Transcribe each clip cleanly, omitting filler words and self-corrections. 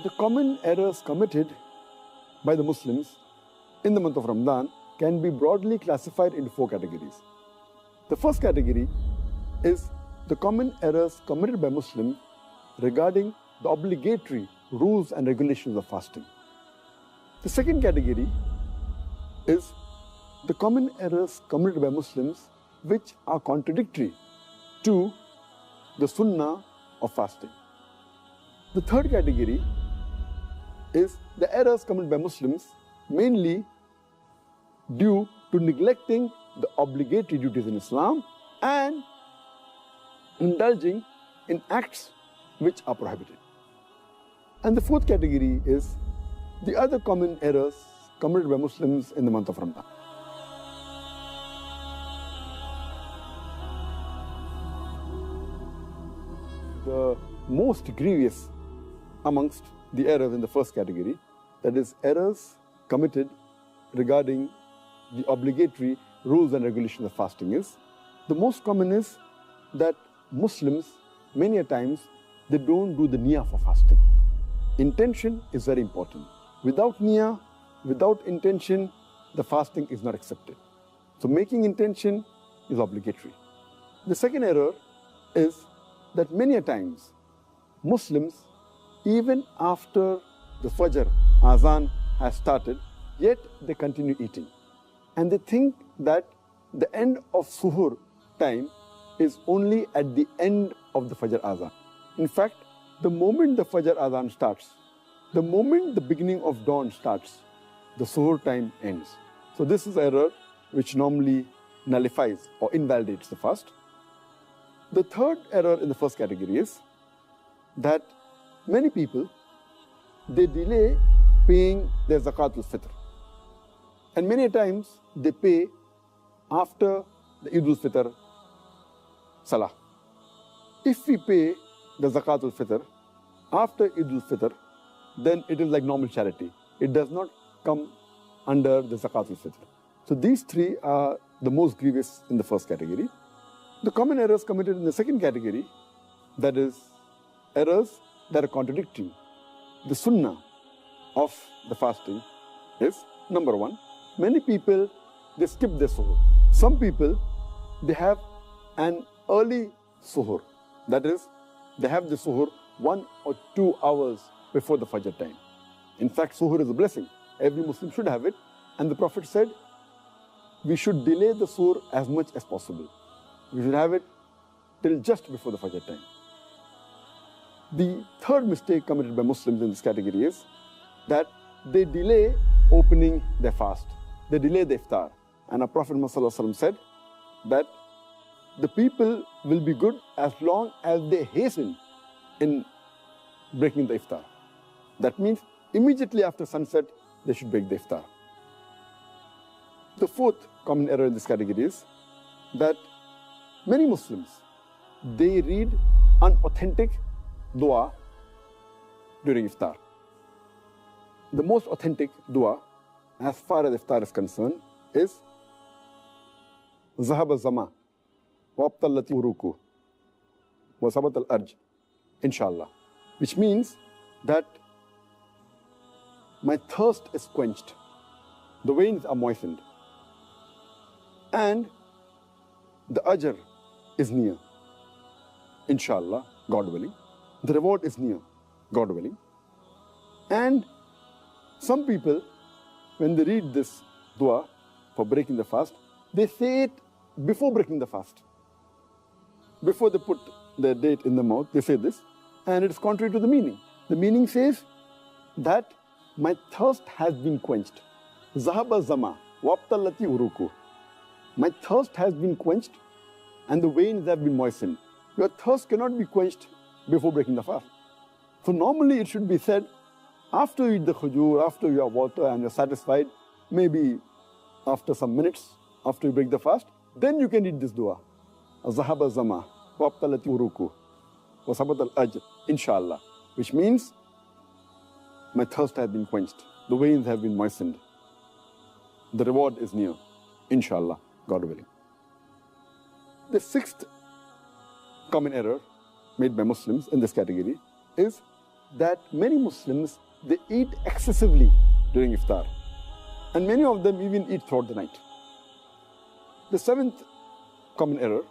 the common errors committed by the Muslims in the month of Ramadan can be broadly classified into 4 categories. The first category is the common errors committed by Muslims regarding the obligatory rules and regulations of fasting. The second category is the common errors committed by Muslims which are contradictory to the sunnah of fasting. The third category is the errors committed by Muslims mainly due to neglecting the obligatory duties in Islam and indulging in acts which are prohibited. And the fourth category is the other common errors committed by Muslims in the month of Ramadan. The most grievous amongst the errors in the first category, that is errors committed regarding the obligatory rules and regulations of fasting, is the most common is that Muslims many a times they don't do the niyyah for fasting. Intention is very important. Without niyyah, without intention, the fasting is not accepted. So making intention is obligatory. The second error is that many a times Muslims, even after the Fajr Azan has started, yet they continue eating. And they think that the end of Suhur time is only at the end of the Fajr Azan. In fact, the moment the Fajr Azan starts, the moment the beginning of dawn starts, the Suhur time ends. So this is error which normally nullifies or invalidates the fast. The third error in the first category is that many people, they delay paying their Zakatul Fitr. And many times they pay after the Eidul Fitr Salah. If we pay the Zakatul Fitr after Eidul Fitr, then it is like normal charity. It does not come under the Zakatul Fitr. So these three are the most grievous in the first category. The common errors committed in the second category, that is errors that are contradicting the sunnah of the fasting, is number one, many people, they skip their suhoor. Some people, they have an early suhoor. That is, they have the suhoor 1 or 2 hours before the Fajr time. In fact, suhoor is a blessing. Every Muslim should have it. And the Prophet said, we should delay the suhoor as much as possible. We should have it till just before the Fajr time. The third mistake committed by Muslims in this category is that they delay opening their fast. They delay the iftar. And our Prophet Muhammad said that the people will be good as long as they hasten in breaking the iftar. That means immediately after sunset, they should break the iftar. The fourth common error in this category is that many Muslims, they read unauthentic dua during iftar. The most authentic dua, as far as iftar is concerned, is Zahab al-Zama, wabtallati uruku, wa sabat al-arj, inshallah. Which means that my thirst is quenched, the veins are moistened, and the ajr is near, inshallah, God willing. The reward is near, God willing. And some people, when they read this dua for breaking the fast, they say it before breaking the fast. Before they put the date in the mouth, they say this, and it is contrary to the meaning. The meaning says that my thirst has been quenched. Zahaba zama, wabtallati uruku. My thirst has been quenched and the veins have been moistened. Your thirst cannot be quenched before breaking the fast. So normally it should be said after you eat the khujur, after you have water and you're satisfied, maybe after some minutes, after you break the fast, then you can read this dua. Zahaba zama, wabtallati uruku, wa sabat al-ajr, inshallah. Which means, my thirst has been quenched, the veins have been moistened, the reward is near, inshallah, God willing. The sixth common error made by Muslims in this category is that many Muslims, they eat excessively during iftar. And many of them even eat throughout the night. The seventh common error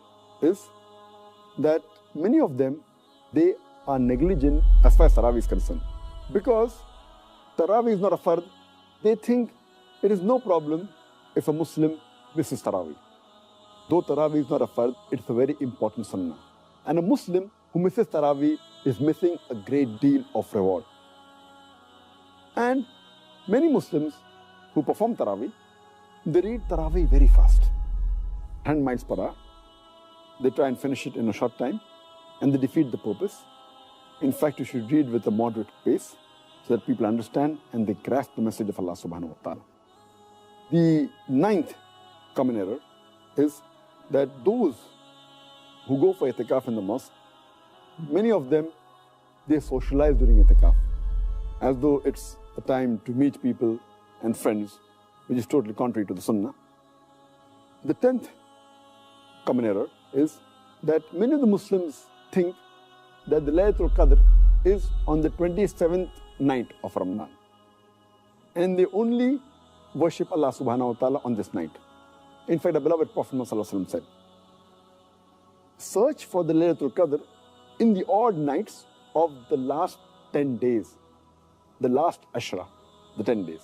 is that many of them, they are negligent as far as Tarawih is concerned. Because Tarawih is not a fard, they think it is no problem if a Muslim misses Tarawih. Though Tarawih is not a fard, it's a very important sunnah. And a Muslim who misses Tarawih is missing a great deal of reward. And many Muslims who perform Tarawih, they read Tarawih very fast. 100 miles per hour. They try and finish it in a short time, and they defeat the purpose. In fact, you should read with a moderate pace so that people understand and they grasp the message of Allah subhanahu wa ta'ala. The ninth common error is that those who go for itikaf in the mosque, many of them, they socialize during itikaf as though it's a time to meet people and friends, which is totally contrary to the sunnah. The 10th common error is that many of the Muslims think that the Laylatul Qadr is on the 27th night of Ramadan. And they only worship Allah subhanahu wa ta'ala on this night. In fact, the beloved Prophet Muhammad said, search for the Laylatul Qadr in the odd nights of the last 10 days, the last Ashra, the 10 days.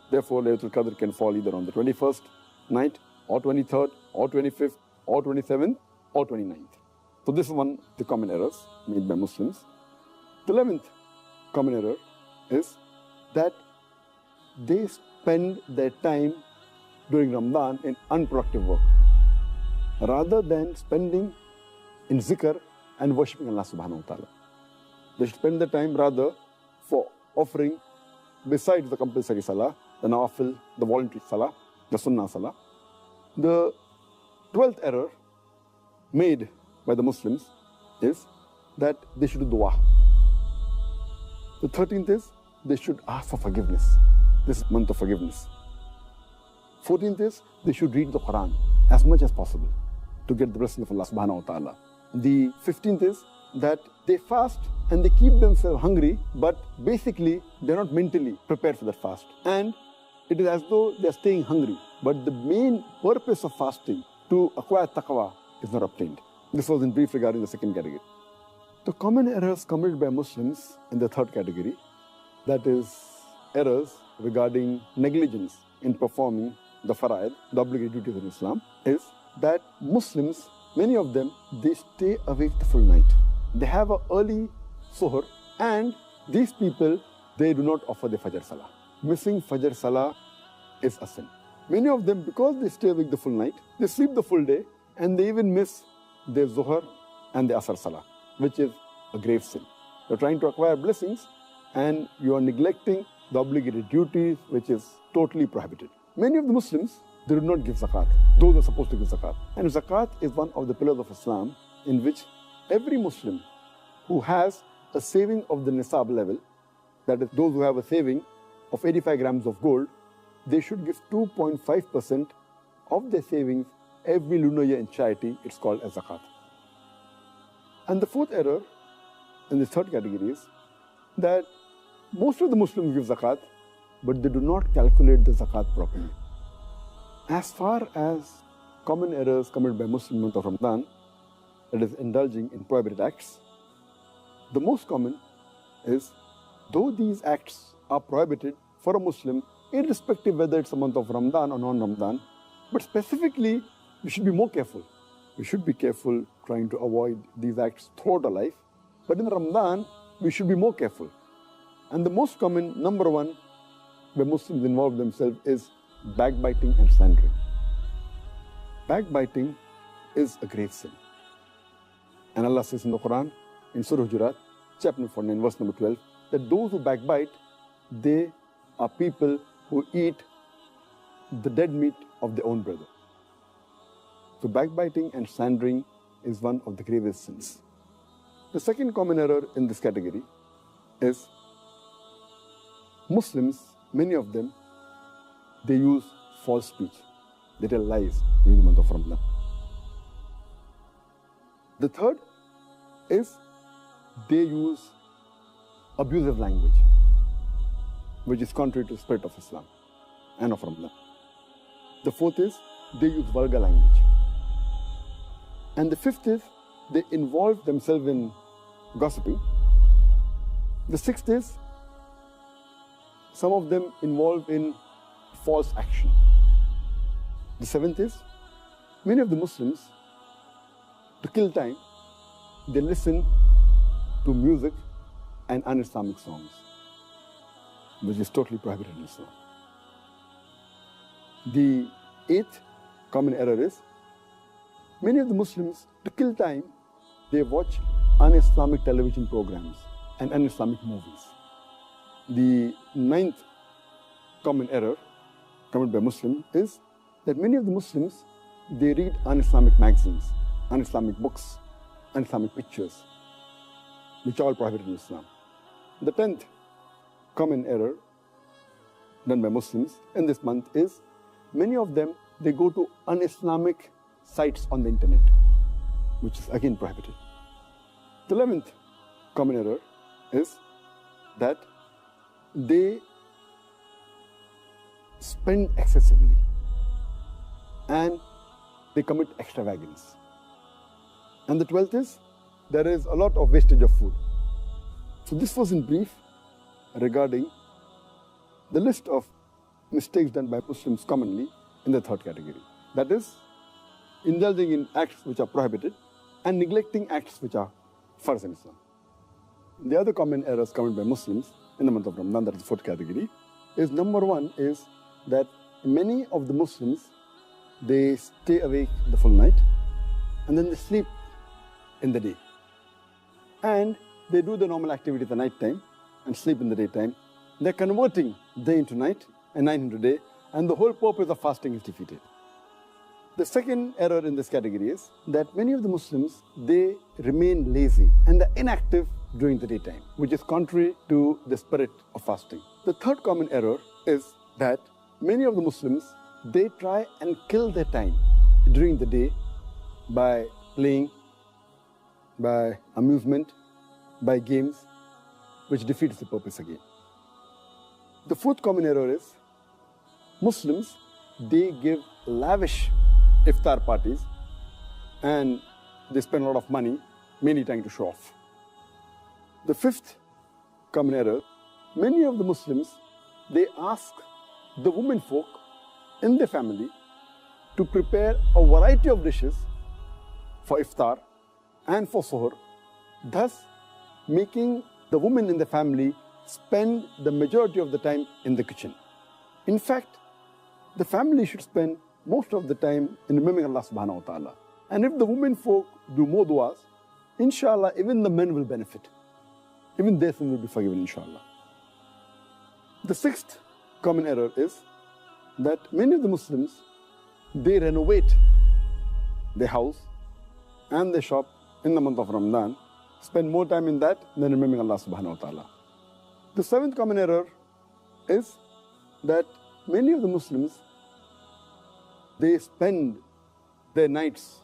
Therefore, Laylatul Qadr can fall either on the 21st night, or 23rd, or 25th, or 27th, or 29th. So this is one of the common errors made by Muslims. The 11th common error is that they spend their time during Ramadan in unproductive work, rather than spending in zikr and worshipping Allah subhanahu wa ta'ala. They should spend their time rather for offering, besides the compulsory salah, the nawafil, the voluntary salah, the sunnah salah. The 12th error made by the Muslims is that they should do dua. The 13th is they should ask for forgiveness. This is month of forgiveness. 14th is they should read the Quran as much as possible to get the blessing of Allah subhanahu wa ta'ala. The 15th is that they fast and they keep themselves hungry, but basically they're not mentally prepared for that fast. And it is as though they're staying hungry. But the main purpose of fasting, to acquire taqwa, is not obtained. This was in brief regarding the second category. The common errors committed by Muslims in the third category, that is errors regarding negligence in performing the fara'id, the obligatory duties in Islam, is that Muslims, many of them, they stay awake the full night. They have an early suhr, and these people, they do not offer the Fajr Salah. Missing Fajr Salah is a sin. Many of them, because they stay awake the full night, they sleep the full day, and they even miss their Zuhr and the Asr Salah, which is a grave sin. You're trying to acquire blessings, and you are neglecting the obligatory duties, which is totally prohibited. Many of the Muslims, they do not give zakat. Those are supposed to give zakat. And zakat is one of the pillars of Islam, in which every Muslim who has a saving of the nisab level, that is, those who have a saving of 85 grams of gold, they should give 2.5% of their savings every lunar year in charity. It's called as zakat. And the fourth error in this third category is that most of the Muslims give zakat, but they do not calculate the zakat properly. As far as common errors committed by Muslims in the month of Ramadan, that is indulging in prohibited acts, the most common is, though these acts are prohibited for a Muslim, irrespective whether it's a month of Ramadan or non-Ramadan, but specifically, we should be more careful. We should be careful trying to avoid these acts throughout our life. But in Ramadan, we should be more careful. And the most common, number one, where Muslims involve themselves is backbiting and slandering. Backbiting is a grave sin. And Allah says in the Quran, in Surah Hujurat, chapter 49, verse number 12, that those who backbite, they are people who eat the dead meat of their own brother. So backbiting and slandering is one of the gravest sins. The second common error in this category is Muslims, many of them, they use false speech. They tell lies during the month of Ramadan. The third is they use abusive language, which is contrary to the spirit of Islam and of Ramadan. The fourth is they use vulgar language. And the fifth is they involve themselves in gossiping. The sixth is some of them involve in false action. The seventh is many of the Muslims, to kill time, they listen to music and un-Islamic songs, which is totally prohibited in Islam. The eighth common error is many of the Muslims, to kill time, they watch un-Islamic television programs and un-Islamic movies. The ninth common error committed by Muslims is that many of the Muslims, they read un-Islamic magazines, un-Islamic books, un-Islamic pictures, which are all prohibited in Islam. The 10th common error done by Muslims in this month is many of them, they go to un-Islamic sites on the internet, which is again prohibited. The 11th common error is that they spend excessively and they commit extravagance. And the 12th is there is a lot of wastage of food. So this was in brief regarding the list of mistakes done by Muslims commonly in the third category. That is, indulging in acts which are prohibited and neglecting acts which are farz in Islam. The other common errors committed by Muslims in the month of Ramadan, that is the fourth category, is number one is that many of the Muslims, they stay awake the full night and then they sleep in the day. And they do the normal activity at the night time and sleep in the daytime. They're converting day into night and night into day, and the whole purpose of fasting is defeated. The second error in this category is that many of the Muslims, they remain lazy and they're inactive during the daytime, which is contrary to the spirit of fasting. The third common error is that many of the Muslims, they try and kill their time during the day by playing, by amusement, by games, which defeats the purpose again. The fourth common error is Muslims, they give lavish iftar parties and they spend a lot of money, mainly trying to show off. The fifth common error, many of the Muslims, they ask the women folk in their family to prepare a variety of dishes for iftar and for suhoor, thus making the women in the family spend the majority of the time in the kitchen. In fact, the family should spend most of the time in remembering Allah subhanahu wa ta'ala. And if the women folk do more du'as, inshallah, even the men will benefit. Even their sin will be forgiven, inshallah. The sixth common error is that many of the Muslims, they renovate their house and their shop in the month of Ramadan, spend more time in that than remembering Allah subhanahu wa ta'ala. The seventh common error is that many of the Muslims, they spend their nights,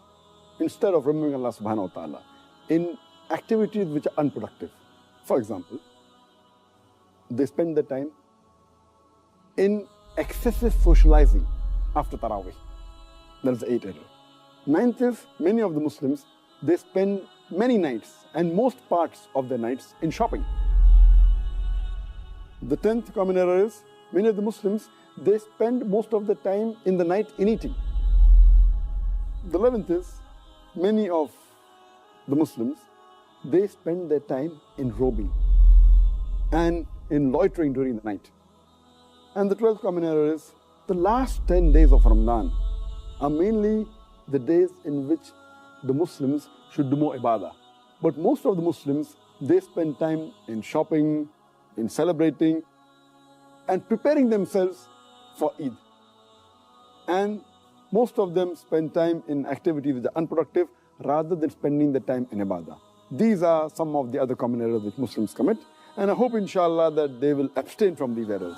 instead of remembering Allah subhanahu wa ta'ala, in activities which are unproductive. For example, they spend their time in excessive socializing after Taraweeh. That is the eighth error. Ninth is, many of the Muslims, they spend many nights and most parts of their nights in shopping. The 10th common error is, many of the Muslims, they spend most of the time in the night in eating. The 11th is, many of the Muslims, they spend their time in roaming and in loitering during the night. And the 12th common error is, the last 10 days of Ramadan are mainly the days in which the Muslims should do more ibadah. But most of the Muslims, they spend time in shopping, in celebrating, and preparing themselves for Eid. And most of them spend time in activities which are unproductive rather than spending the time in ibadah. These are some of the other common errors which Muslims commit, and I hope inshallah that they will abstain from these errors.